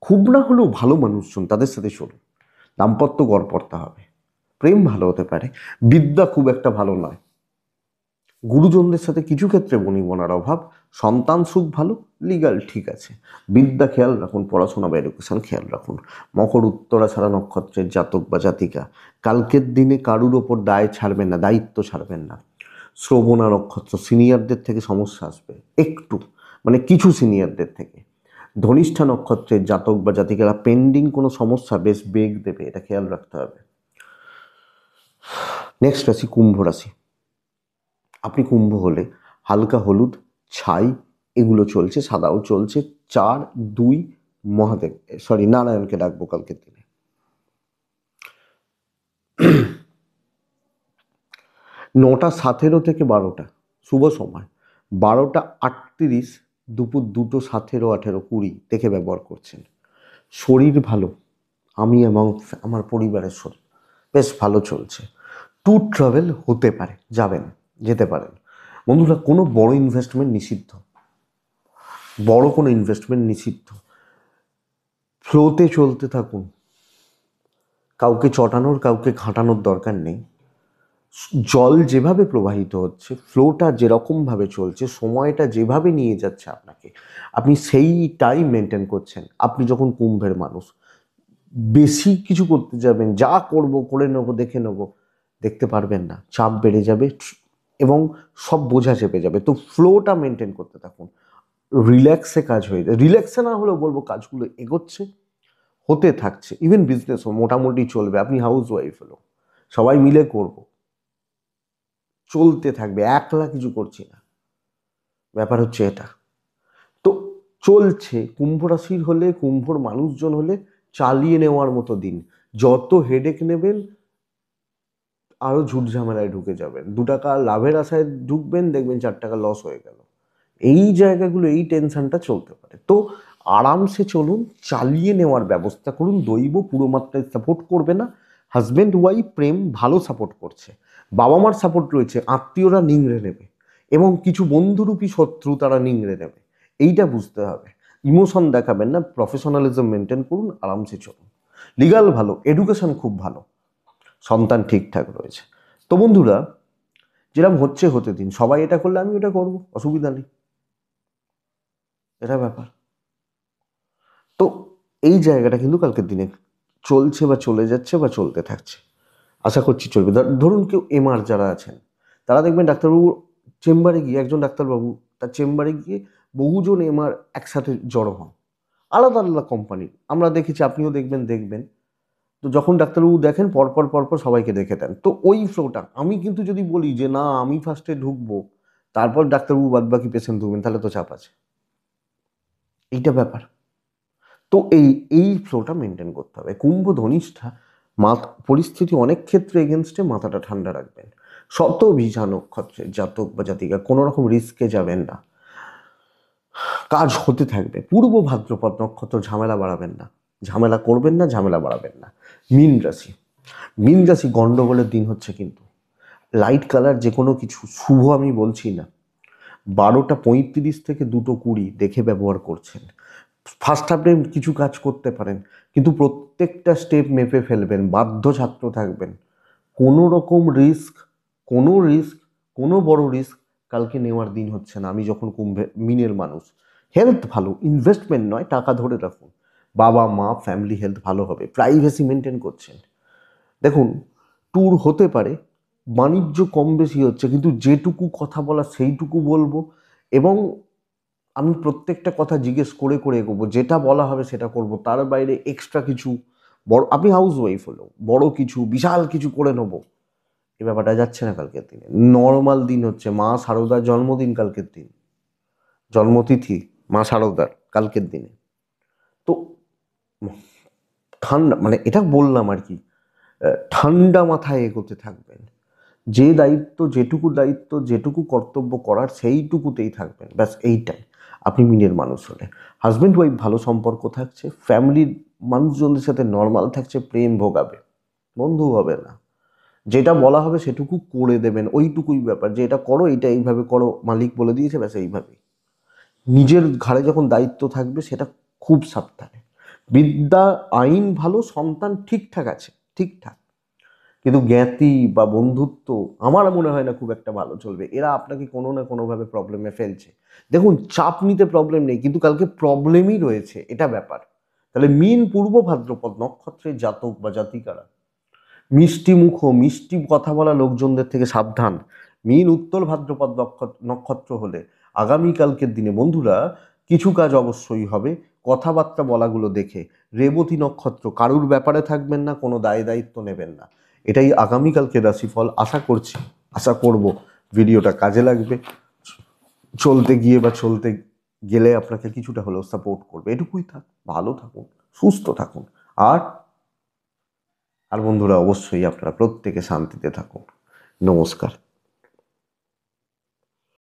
খুব না হলেও ভালো মানুষজন, তাদের সাথে চলুন, দাম্পত্য গড়পড়তা হবে, প্রেম ভালো হতে পারে, বিদ্যা খুব একটা ভালো নয়, গুরুজনদের সাথে কিছু ক্ষেত্রে বনিবনার অভাব, সন্তান সুখ ভালো, লিগাল ঠিক আছে, বিদ্যা খেয়াল রাখুন, পড়াশোনা বা এডুকেশন খেয়াল রাখুন। মকর উত্তরা ছাড়া নক্ষত্রের জাতক বা জাতিকা কালকের দিনে কারুর ওপর দায় ছাড়বেন না, দায়িত্ব ছাড়বেন না। শ্রবণা নক্ষত্র, সিনিয়রদের থেকে সমস্যা আসবে একটু, মানে কিছু সিনিয়রদের থেকে। ধনিষ্ঠা নক্ষত্রের জাতক বা জাতিকারা পেন্ডিং কোনো সমস্যা বেশ বেগ দেবে, এটা খেয়াল রাখতে হবে। নেক্সট রাশি কুম্ভ রাশি। আপনি কুম্ভ হলে হালকা হলুদ, ছাই এগুলো চলছে, সাদাও চলছে। 4-2 মহাদেব, সরি নারায়ণকে ডাকবো কালকের দিনে। 9:17 থেকে 12টা শুভ সময়, 12:38 দুপুর 2:17-18-20 দেখে ব্যবহার করছেন। শরীর ভালো, আমি এবং আমার পরিবারের শরীর বেশ ভালো চলছে। ট্যুর ট্রাভেল হতে পারে, যাবেন, যেতে পারেন। বন্ধুরা, কোনো বড় ইনভেস্টমেন্ট নিষিদ্ধ, বড় কোনো ইনভেস্টমেন্ট নিষিদ্ধ। ফ্লোতে চলতে থাকুন, কাউকে চটানোর, কাউকে ঘাঁটানোর দরকার নেই। জল যেভাবে প্রবাহিত হচ্ছে, ফ্লোটা যেরকমভাবে চলছে, সময়টা যেভাবে নিয়ে যাচ্ছে আপনাকে, আপনি সেইটাই মেনটেন করছেন। আপনি যখন কুম্ভের মানুষ, বেশি কিছু করতে যাবেন, যা করব করে নেবো, দেখে নেবো, দেখতে পারবেন না, চাপ বেড়ে যাবে এবং সব বোঝা চেপে যাবে। তো ফ্লোটা মেনটেন করতে থাকুন, রিল্যাক্সে কাজ হয়ে যায়, রিল্যাক্সে না হলেও বলবো কাজগুলো এগোচ্ছে, হতে থাকছে। ইভেন বিজনেসও মোটামুটি চলবে, আপনি হাউস ওয়াইফ হলো, সবাই মিলে করব, চলতে থাকবে, একলা কিছু করছি না, ব্যাপার হচ্ছে এটা। তো চলছে, কুম্ভ রাশির হলে, কুম্ভর মানুষজন হলে চালিয়ে নেওয়ার মতো দিন। যত হেডেক নেবেন আরো ঝুট ঝামেলায় ঢুকে যাবেন, 2 টাকা লাভের আশায় ঢুকবেন, দেখবেন 4 টাকা লস হয়ে গেল। এই জায়গাগুলো, এই টেনশনটা চলতে পারে। তো আরামসে চলুন, চালিয়ে নেওয়ার ব্যবস্থা করুন। দৈব পুরো মাত্রায় সাপোর্ট করবে না, হাজব্যান্ড ওয়াইফ প্রেম ভালো সাপোর্ট করছে, বাবা মার সাপোর্ট রয়েছে, আত্মীয়রা নিংড়ে নেবে, এবং কিছু বন্ধুরূপী শত্রু তারা নিংড়ে নেবে, এইটা বুঝতে হবে। ইমোশন দেখাবেন না, প্রফেশনালিজম মেনটেন করুন, আরামসে চলুন। লিগাল ভালো, এডুকেশন খুব ভালো, সন্তান ঠিকঠাক রয়েছে। তো বন্ধুরা, যেরকম হচ্ছে হতে দিন, সবাই এটা করলে আমি ওটা করবো, অসুবিধা নেই, এটা ব্যাপার। তো এই জায়গাটা কিন্তু কালকের দিনে চলছে বা চলে যাচ্ছে বা চলতে থাকছে, আশা করছি চলবে। ধরুন কেউ এমআর যারা আছেন, তারা দেখবেন ডাক্তারবাবুর চেম্বারে গিয়ে, একজন ডাক্তারবাবু তার চেম্বারে গিয়ে বহুজন এমআর একসাথে জড়ো হন, আলাদা আলাদা কোম্পানির, আমরা দেখেছি, আপনিও দেখবেন। তো যখন ডাক্তারবাবু দেখেন, পরপর পরপর সবাইকে দেখে দেন। তো ওই ফ্লোটা, আমি কিন্তু যদি বলি যে না আমি ফার্স্টে ঢুকবো, তারপর ডাক্তারবাবু বাদ বাকি পেশেন্ট ঢুকবেন, তাহলে তো চাপ আছে, এইটা ব্যাপার। তো এই ফ্লোটা মেনটেন করতে হবে। কুম্ভ ধনিষ্ঠা পরিস্থিতি অনেক ক্ষেত্রে এগেনস্টে মাথাটা ঠান্ডা রাখবেন। শতভিষা নক্ষত্রের জাতক বা জাতিকা কোনো রকম রিস্কে যাবেন না, কাজ হতে থাকবে। পূর্ব ভাদ্রপদ নক্ষত্র ঝামেলা বাড়াবেন না, ঝামেলা করবেন না, ঝামেলা বাড়াবেন না। মীন রাশি, মীন রাশি গন্ডগোলের দিন হচ্ছে, কিন্তু লাইট কালার যে কোনো কিছু শুভ আমি বলছি না। 12:35 থেকে 2:20 দেখে ব্যবহার করছেন। ফার্স্ট হাফে কিছু কাজ করতে পারেন, কিন্তু প্রত্যেকটা স্টেপ মেপে ফেলবেন, বাধ্য ছাত্র থাকবেন। কোনো রকম রিস্ক, কোনো বড় রিস্ক কালকে নেওয়ার দিন হচ্ছে না। আমি যখন মিনের মানুষ, হেলথ ভালো, ইনভেস্টমেন্ট নয়, টাকা ধরে রাখুন। বাবা মা ফ্যামিলি হেলথ ভালো হবে, প্রাইভেসি মেনটেন করছেন। দেখুন, ট্যুর হতে পারে, বাণিজ্য কম বেশি হচ্ছে, কিন্তু যেটুকু কথা বলা সেইটুকু বলবো, এবং আমি প্রত্যেকটা কথা জিজ্ঞেস করে করে এগোবো। যেটা বলা হবে সেটা করব, তার বাইরে এক্সট্রা কিছু বড়, আপনি হাউস ওয়াইফ হলো, বড় কিছু বিশাল কিছু করে নেবো, এ ব্যাপারটা যাচ্ছে না কালকের দিনে। নর্মাল দিন হচ্ছে, মা শারদার জন্মদিন কালকের দিন, জন্মতিথি মা শারদার কালকের দিনে। তো ঠান্ডা, মানে এটা বললাম আর কি, ঠান্ডা মাথায় এগোতে থাকবেন। যে দায়িত্ব, যেটুকু কর্তব্য করার সেইটুকুতেই থাকবেন, ব্যাস এইটাই। আপনি মিনের মানুষ হলে হাজব্যান্ড ওয়াইফ ভালো সম্পর্ক থাকছে, ফ্যামিলির মানুষজনদের সাথে নর্মাল থাকছে, প্রেম ভোগাবে, বন্ধু হবে না। যেটা বলা হবে সেটুকু করে দেবেন, ওইটুকুই ব্যাপার, যে এটা করো, এটা এইভাবে করো, মালিক বলে দিয়েছে, ব্যাস এইভাবেই। নিজের ঘাড়ে যখন দায়িত্ব থাকবে, সেটা খুব সাবধানে। বিদ্যা আইন ভালো, সন্তান ঠিকঠাক আছে, ঠিকঠাক, কিন্তু জ্ঞাতি বা বন্ধুত্ব আমার মনে হয় না খুব একটা ভালো চলবে। এরা আপনাকে কোনো না কোনোভাবে প্রবলেমে ফেলছে। দেখুন, চাপ নিতে প্রবলেম নেই, কিন্তু কালকে প্রবলেমই রয়েছে, এটা ব্যাপার। তাহলে মীন পূর্ব ভাদ্রপদ নক্ষত্রের জাতক বা জাতিকারা মিষ্টি মুখ, মিষ্টি কথা বলা লোকজনদের থেকে সাবধান। মীন উত্তর ভাদ্রপদ নক্ষত্র হলে আগামীকালকের দিনে বন্ধুরা কিছু কাজ অবশ্যই হবে, কথাবার্তা বলাগুলো দেখে। রেবতী নক্ষত্র, কারুর ব্যাপারে থাকবেন না, কোনো দায় দায়িত্ব নেবেন না। এটাই আগামীকালকে রাশিফল। আশা করব ভিডিওটা কাজে লাগবে, চলতে গিয়ে বা চলতে গেলে আপনাকে কিছুটা হলেও সাপোর্ট করবে। এটুকুই থাক, ভালো থাকুন, সুস্থ থাকুন, আর আর বন্ধুরা অবশ্যই আপনারা প্রত্যেকে শান্তিতে থাকুন। নমস্কার।